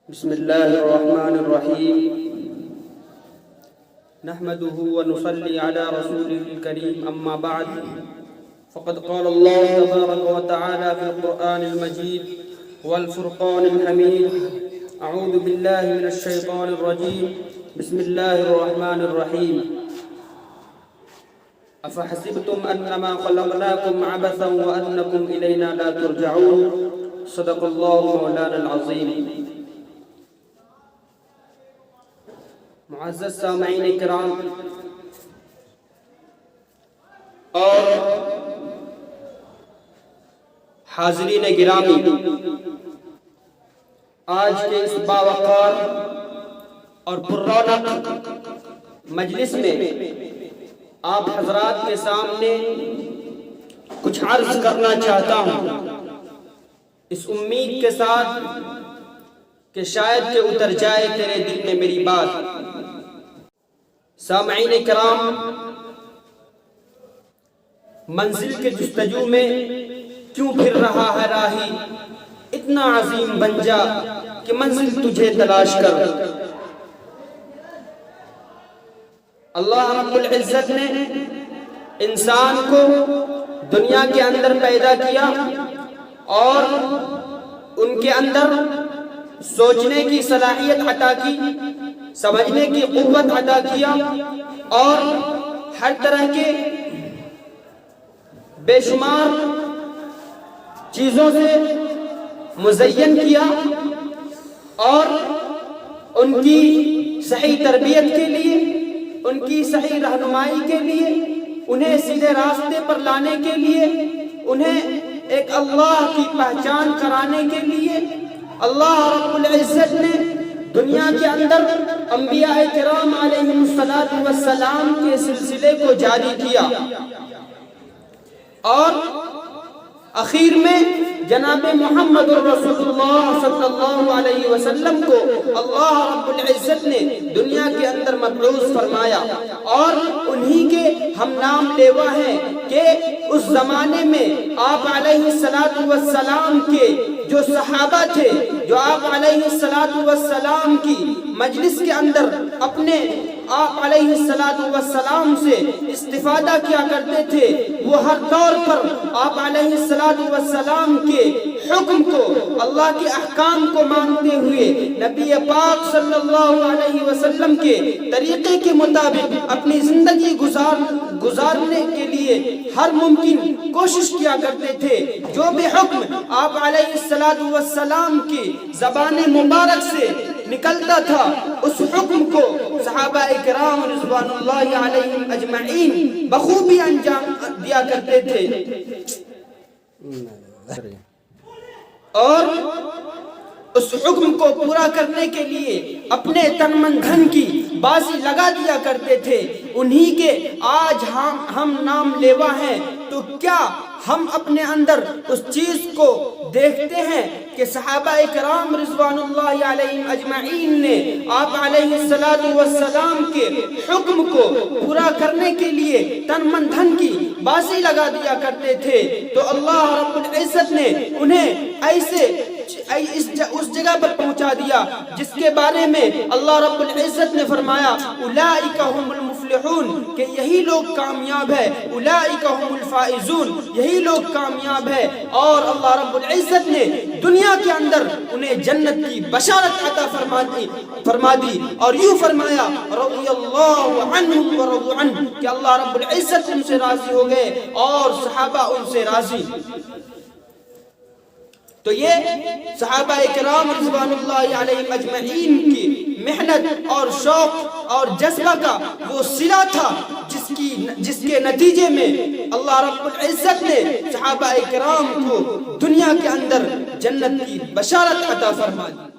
بسم الله الرحمن الرحيم نحمده ونصلي على رسوله الكريم أما بعد فقد قال الله تبارك وتعالى في القرآن المجيد والفرقان الحميد أعوذ بالله من الشيطان الرجيم بسم الله الرحمن الرحيم أفحسبتم أنما خلقناكم عبثا وأنكم إلينا لا ترجعون صدق الله مولانا العظيم. معزز سامعین کرام اور حاضرین گرامی، آج کے اس باوقار اور پررونق مجلس میں آپ حضرات کے سامنے کچھ عرض کرنا چاہتا ہوں، اس امید کے ساتھ کہ شاید کہ اتر جائے تیرے دل میں میری بات. سامعین کرام، منزل کے جستجو میں کیوں پھر رہا ہے راہی، اتنا عظیم بن جا کہ منزل تجھے تلاش کر. اللہ رب العزت نے انسان کو دنیا کے اندر پیدا کیا اور ان کے اندر سوچنے کی صلاحیت عطا کی، سمجھنے کی قوت عطا کیا اور ہر طرح کے بے شمار چیزوں سے مزین کیا اور ان کی صحیح تربیت کے لیے، ان کی صحیح رہنمائی کے لیے، انہیں سیدھے راستے پر لانے کے لیے، انہیں ایک اللہ کی پہچان کرانے کے لیے اللہ رب العزت نے دنیا کے اندر انبیاء کرام علیہم السلام کے سلسلے کو جاری کیا اور اخیر میں جناب محمد رسول اللہ صلی اللہ علیہ وسلم کو اللہ رب العزت نے دنیا کے اندر مبعوث فرمایا اور انہی کے ہم نام لیوا ہیں کہ اس زمانے میں آپ علیہ السلام کے جو صحابہ تھے، جو آپ علیہ السلام کی مجلس کے اندر اپنے آپ علیہ السلام سے استفادہ کیا کرتے تھے، وہ ہر طور پر آپ علیہ السلام کے حکم کو، اللہ کے احکام کو مانتے ہوئے نبی پاک صلی اللہ علیہ وسلم کے طریقے کے مطابق اپنی زندگی گزارنے کے لیے ہر ممکن کوشش کیا کرتے تھے. جو بھی حکم آپ علیہ السلام کی زبان مبارک سے نکلتا تھا، اس حکم کو صحابہ کرام رضوان اللہ علیہم اجمعین بخوبی انجام دیا کرتے تھے اور اس حکم کو پورا کرنے کے لیے اپنے تن من دھن کی بازی لگا دیا کرتے تھے. انہی کے آج ہم نام لیوا ہیں، تو کیا ہم اپنے اندر اس چیز کو دیکھتے ہیں کہ صحابہ کرام رضوان اللہ علیہم اجمعین نے آپ علیہ السلام کے حکم کو پورا کرنے کے لیے تن من دھن کی بازی لگا دیا کرتے تھے؟ تو اللہ رب العزت نے انہیں اس جگہ پر پہنچا دیا جس کے بارے میں اللہ رب العزت نے فرمایا اولئک هم المفلحون، کہ یہی لوگ کامیاب ہے، اولئک هم الفائزون، یہی لوگ کامیاب ہے. اور اللہ رب العزت نے دنیا کے اندر انہیں جنت کی بشارت عطا فرما دی اور یوں فرمایا رضی اللہ عنہم ورضوا عنہ، کہ اللہ رب العزت ان سے راضی ہو گئے اور صحابہ ان سے راضی. تو یہ صحابہ کرام رضوان اللہ علیہم اجمعین کی محنت اور شوق اور جذبہ کا وہ صلہ تھا جس کے نتیجے میں اللہ رب العزت نے صحابہ کرام کو دنیا کے اندر جنت کی بشارت عطا فرما دی.